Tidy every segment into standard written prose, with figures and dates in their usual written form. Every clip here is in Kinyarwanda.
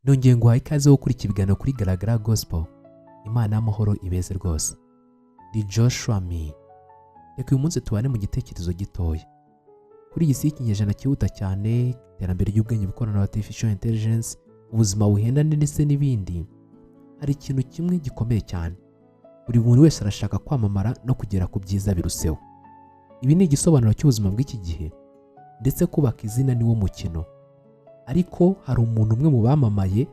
nongeye nguhaye ikaze wo kurikira ibiganiro kuri Garagara Gospel. Imana y'amahoro ibeze rwose. Ndi Joshua Mi. Reka uyu munsi tubane mu gitekerezo gitoya. Kuri iyi si y'ikinyejana cyihuta cyane, iterambere ry'ubwenge bukorana na artificial intelligence, ubuzima buhenda ndetse n'ibindi, hari ikintu kimwe gikomeye cyane. Buri muntu wese arashaka kwamamara no kugera ku byiza biruseho. Ibi ni igisobanuro cy'ubuzima bw'iki gihe, ndetse kubaka izina ni wo mukino. Ariko hari umuntu umwe mu bamamaye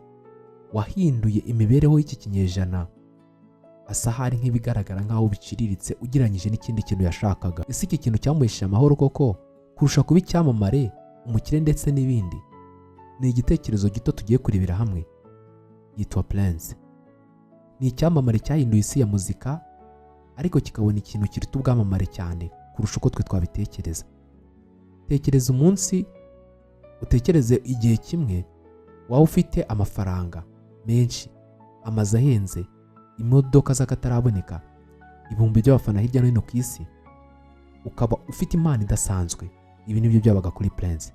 wahinduye imibereho y'iki kinyejana, asa hari nk'ibigaragara nk'aho biciriritse ugereranyije n'ikindi kintu yashakaga. Ese iki kintu cyamuhesheje amahoro koko kurusha kuba icyamamare, umukire ndetse n'ibindi? Ni igitekerezo gito tugiye kurebera hamwe. Yitwa Prince. Ni icyamamare cyahinduye isi ya muzika, ariko kikabona ikintu kiruta ubwamamare cyane kurusha uko twe twabitekereza. Tekereza umunsi, utekereze igihe kimwe waba ufite amafaranga menshi, amazu ahenze, imodoka z'akataraboneka, ibihumbi by'abafana hirya no hino ku isi, ukaba ufite impano idasanzwe. Ibi nibyo byabaga kuri Prince.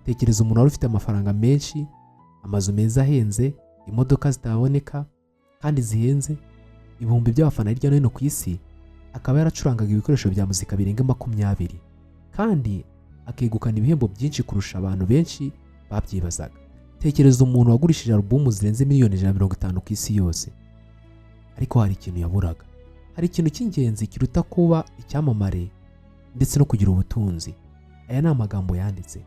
Tekereza umuntu wari ufite amafaranga menshi, amazu meza ahenze, imodoka zitaboneka kandi zihenze, ibihumbi by'abafana hirya no hino ku isi, akaba yaracurangaga ibikoresho bya muzika birenga 20 kandi akegukana ibihembo byinshi kurusha abantu benshi babyibazaga. Tekereza umuntu wagurishije alubumu zirenze miliyoni 150 ku isi yose. Ariko hari ikintu yaburaga. Hari ikintu cy'ingenzi kiruta kuba icyamamare ndetse no kugira ubutunzi. Aya ni amagambo yanditse.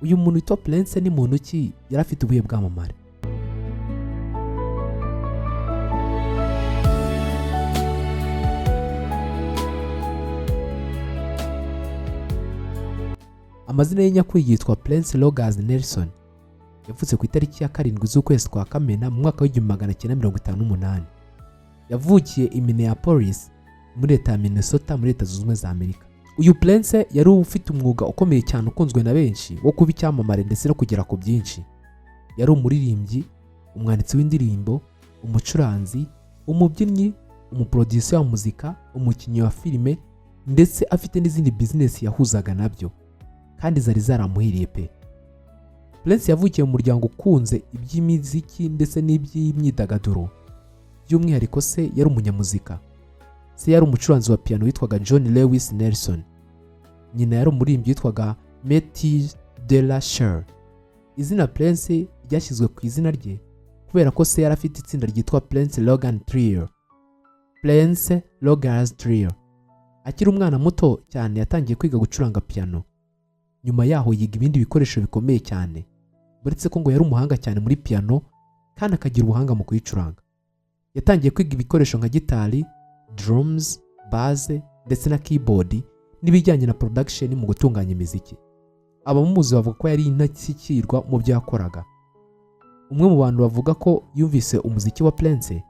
Uyu muntu witwa Prince ni muntu ki? Yari afite ubuhe bwamamare? Amazina ye nyakuri yitwa Prince Rogers Nelson. Yavutse ku itariki ya 7 z'ukwezi kwa Kamena mu mwaka w'1958. Yavukiye i Minneapolis muri leta ya Minnesota muri Leta Zunze Ubumwe za Amerika. Uyu Prince yari ufite umwuga ukomeye cyane ukunzwe na benshi wo kuba icyamamare ndetse no kugera ku byinshi. Yari umuririmbyi, umwanditsi w'indirimbo, umucuranzi, umubyinnyi, umuproducer wa muzika, umukinnyi wa filime, ndetse afite n'izindi business yahuzaga nabyo, kandi zari zaramuhiriye pe. Prince yavukiye mu muryango ukunze iby'imiziki ndetse n'iby'imyidagaduro. By'umwihariko se yari umunyamuzika. Se yari umucuranzi wa piano witwaga John Lewis Nelson. Nyina yari umuririmbyi witwaga Mattie Delasher. Izina Prince ryashyizwe ku izina rye kubera ko se yari afite itsinda ryitwa Prince Logan Trio. Prince Rogers Trio. Akiri umwana muto cyane yatangiye kwiga gucuranga piano. Nyuma yaho yiga ibindi bikoresho bikomeye cyane, buretse ko ngo yari umuhanga cyane muri piano kandi akagira ubuhanga mu kuyicuranga. Yatangiye kwiga ibikoresho nka gitari, drums, bass ndetse na keyboard n'ibijyanye na production mu gutunganya imiziki. Abamuzi bavuga ko yari intashyikirwa mu byo yakoraga. Umwe mu bantu bavuga ko yumvise umuziki wa Prince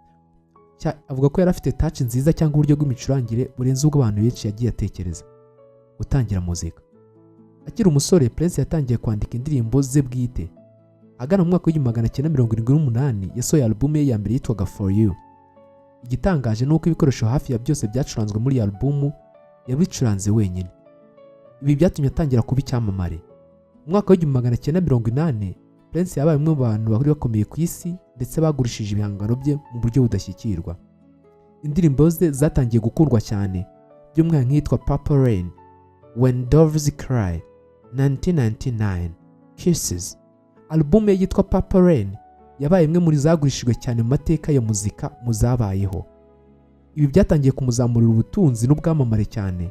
avuga ko yari afite touch nziza cyangwa uburyo bw'imicurangire burenze ubwo abantu benshi yagiye atekereza. Gutangira muzika. Akiri umusore, Prince yatangiye kwandika indirimbo ze bwite. Agana mu mwaka w'1978 yasohoye album ye ya mbere yitwaga For You. Igitangaje nuko ibikoresho hafi ya byose byacuranzwe muri iyi album yabicuranze wenyine. Ibi byatumye atangira kuba icyamamare. Mu mwaka w'1980 Prince yabaye umwe mu bantu bari bakomeye ku isi ndetse bagurishije ibihangano bye mu buryo budashyikirwa. Indirimbo ze zatangiye gukundwa cyane, by'umwihariko nk'iyitwa Purple Rain, When Doves Cry, 1999, Kisses. Album ye yitwa Purple Rain yabaye imwe muri zagurishijwe cyane mu mateka ya muzika muzabayeho. Ibi byatangiye kumuzamurira ubutunzi n'ubwamamare cyane,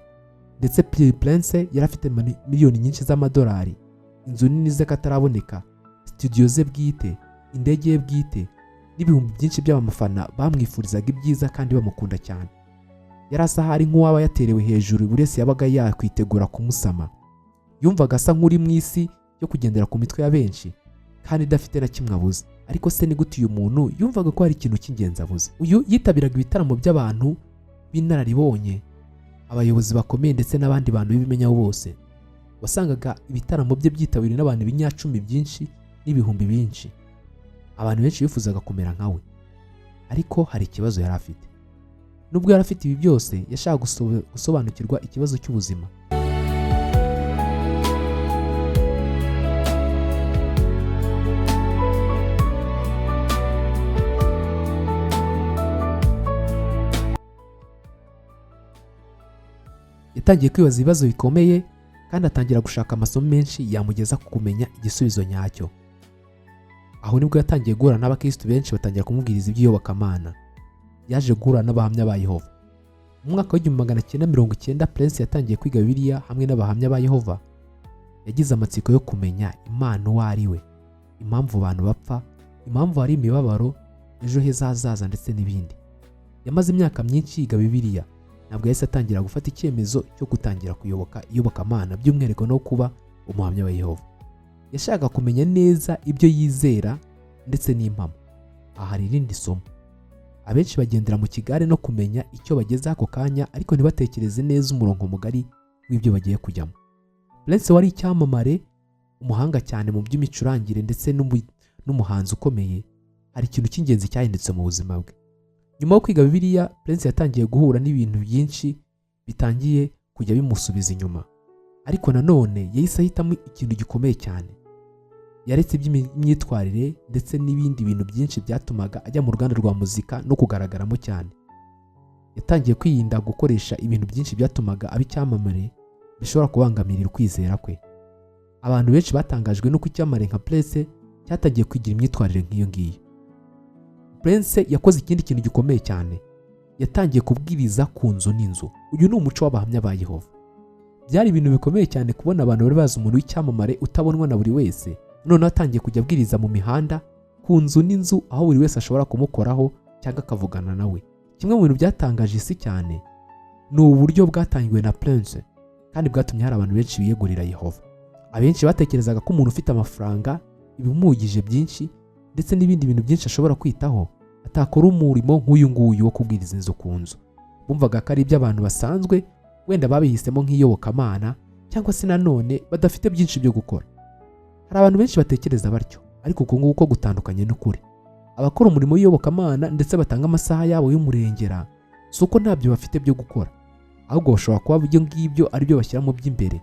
ndetse Prince yari afite miliyoni nyinshi z'amadolari, inzu nini z'akataraboneka, studio ze bwite, indege ye bwite, n'ibihumbi byinshi by'abamufana bamwifurizaga ibyiza kandi bamukunda cyane. Yari asa hari nk'uwaba yaterewe hejuru, buri wese yabaga yakwitegura kumusama. Yumvaga asa nk'uri mu isi yo kugendera ku mitwe ya benshi kandi idafite na kimwe abuze. Ariko se ni gute uyu muntu yumvaga ko hari ikintu cy'ingenzi abuze? Uyu yitabiraga ibitaramo by'abantu b'inararibonye, abayobozi bakomeye ndetse n'abandi bantu b'ibimenyaho bose. Wasangaga ibitaramo bye byitabiriwe n'abantu b'inyacumi byinshi n'ibihumbi byinshi. Abantu benshi bifuzaga kumera nkawe. Ariko hari ikibazo yari afite. Nubwo yari afite ibi byose, yashaka gusobanukirwa ikibazo cy'ubuzima. yatangiye kwibaza ibibazo bikomeye kandi atangira gushaka amasomo menshi yamugeza ku kumenya igisubizo nyacyo. Aho nibwo yatangiye guhura n'abakristo benshi batangira kumubwiriza iby'iyobokamana. Yaje guhura n'abahamya ba Yehova. Mu mwaka wa 1990 Prince yatangiye kwiga Bibiliya hamwe n'abahamya ba Yehova. Yagize amatsiko yo kumenya Imana uwo ari we, impamvu abantu bapfa, impamvu hari imibabaro, ejo heza hazaza ndetse n'ibindi. Yamaze imyaka myinshi yiga Bibiliya. Ntabwo yahise atangira gufata icyemezo cyo gutangira kuyoboka iyobokamana by'umwihariko no kuba umuhamya wa Yehova. Yashaka kumenya neza ibyo yizera ndetse n'impamo. Aha hari irindi somo. Abenshi bagendera mu kigare no kumenya icyo bageze ako kanya ariko ntibatekereze neza umurongo mugari w'ibyo bagiye kujyamo. Prince wari icyamamare, umuhanga cyane mu by'imicurangire ndetse n'umuhanzi ukomeye, hari ikintu cy'ingenzi cyahindutse mu buzima bwe. Nyuma yo kwiga Bibiliya, Prince yatangiye guhura n'ibintu byinshi bitangiye kujya bimusubiza inyuma. Ariko nanone yahise ahitamo ikintu gikomeye cyane. Yaretse iby'imyitwarire ndetse n'ibindi bintu byinshi byatumaga ajya mu ruganda rwa muzika no kugaragaramo cyane. Yatangiye kwirinda gukoresha ibintu byinshi byatumaga abicyamamare bishobora kubangamira ukwizera kwe. Abantu benshi batangajwe no kucyamamare nka Prince cyatangiye kwigira imyitwarire nk'iyo ngiyo. Prince yakoze ikindi kintu gikomeye cyane. Yatangiye kubwiriza ku nzu n'inzu. Uyu ni umuco w'abahamya ba Yehova. Byari ibintu bikomeye cyane kubona abantu bari bazi umuntu w'icyamamare utabonwa na buri wese, none atangiye kujya abwiriza mu mihanda, ku nzu n'inzu, aho buri wese ashobora kumukoraho cyangwa akavugana nawe. Kimwe mu bintu byatangaje isi cyane ni uburyo bwatangiwe na Prince kandi bwatumye hari abantu benshi biyegurira Yehova. Abenshi batekerezaga ko umuntu ufite amafaranga, ibimugije byinshi ndetse n'ibindi bintu byinshi ashobora kwitaho atakora umurimo nk'uyu nguyu wo kubwiriza inzu ku nzu. Bumvaga ko ari iby'abantu basanzwe, wenda babihisemo nk'iyobokamana cyangwa se nanone badafite byinshi byo gukora. Hari abantu benshi batekereza batyo, ariko uko nguko gutandukanye n'ukuri. Abakora umurimo w'iyobokamana ndetse batanga amasaha yabo y'umurengera, si uko ntabyo bafite byo gukora, ahubwo bashobora kuba ibyo ngibyo ari byo bashyira mu by'imbere,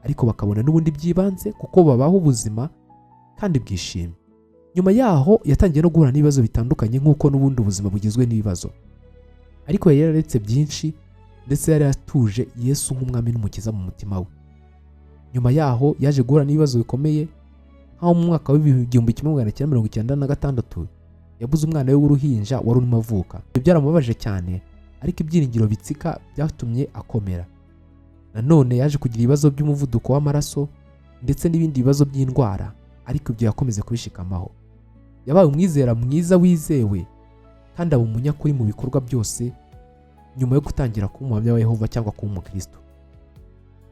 ariko bakabona n'ubundi by'ibanze kuko babaho ubuzima kandi bwishimye. Nyuma yaho yatangiye no guhura n'ibibazo bitandukanye nk'uko n'ubundi ubuzima bugizwe n'ibibazo, ariko yari yararetse byinshi ndetse yari atuje Yesu nk'umwami n'umukiza mu mutima we. Nyuma yaho yaje guhura n'ibibazo bikomeye, nkaho mu mwaka wa 1996 yabuze umwana we w'uruhinja wari urimo avuka. Ibyo byaramubabaje cyane, ariko ibyiringiro bitsika byatumye akomera. Nanone yaje kugira ibibazo by'umuvuduko w'amaraso ndetse n'ibindi bibazo by'indwara, ariko ibyo yakomeze kubishikamaho. Yabaye umwizera mwiza wizewe kandi aba umunyakuri mu bikorwa byose nyuma yo gutangira kuba umuhamya wa Yehova cyangwa kuba umukristo.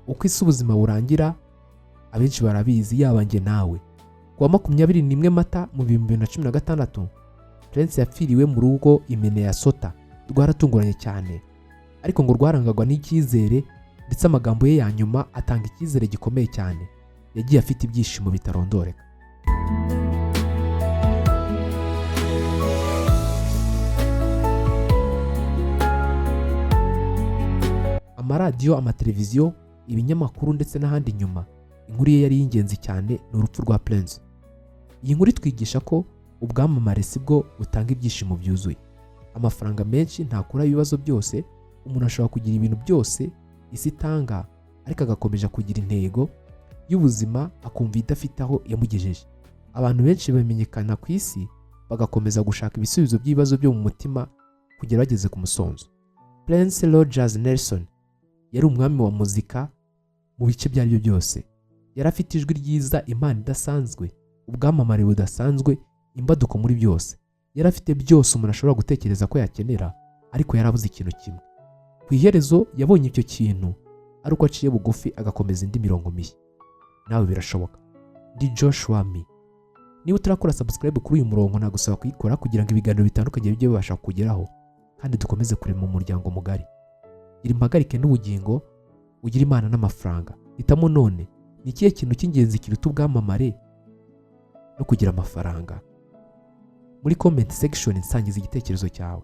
Uko isi ubuzima burangira abenshi barabizi, yaba njye nawe. Ku wa 21 Mata mu 2016 Prince yapfiriwe mu rugo i Minnesota. Rwaratunguranye cyane, ariko ngo rwarangagwa n'icyizere ndetse amagambo ye ya nyuma atanga icyizere gikomeye cyane. Yagiye afite ibyishimo bitarondoreka. Amaradiyo, amateleviziyo, ibinyamakuru ndetse n'ahandi nyuma, inkuru ye yari y'ingenzi cyane ni urupfu rwa Prince. Iyi nkuru itwigisha ko ubwamamare si bwo butanga ibyishimo byuzuye. Amafaranga menshi ntakura ibibazo byose. Umuntu ashobora kugira ibintu byose isi itanga, ariko agakomeje kugira intego y'ubuzima akumva idafite aho yamugejeje. Abantu benshi bamenyekana ku isi bagakomeza gushaka ibisubizo by'ibibazo byo mu mutima kugera bageze ku musonzo. Prince Rogers Nelson yari umwami wa muzika mu bice byari byo byose. Yari afite ijwi ryiza, impano idasanzwe, ubwamamare budasanzwe, imbaduko muri byose. Yari afite byose umuntu ashobora gutekereza ko yakenera, ariko yarabuze ikintu kimwe. Ku iherezo yabonye icyo kintu, ari uko aciye bugufi agakomeza indi mirongo mishya. Nawe birashoboka. Ndi Joshua Mi. Niba utarakora subscribe kuri uyu murongo, nagusaba kuyikora kugira ngo ibiganiro bitandukanye bijye bibasha kugeraho kandi dukomeze kurema umuryango mugari. Gira impagarike n'ubugingo, ugira Imana n'amafaranga. Hitamo none, ni ikihe kintu cy'ingenzi kiruta ubwamamare no kugira amafaranga? Muri comment section nsangiza igitekerezo cyawe.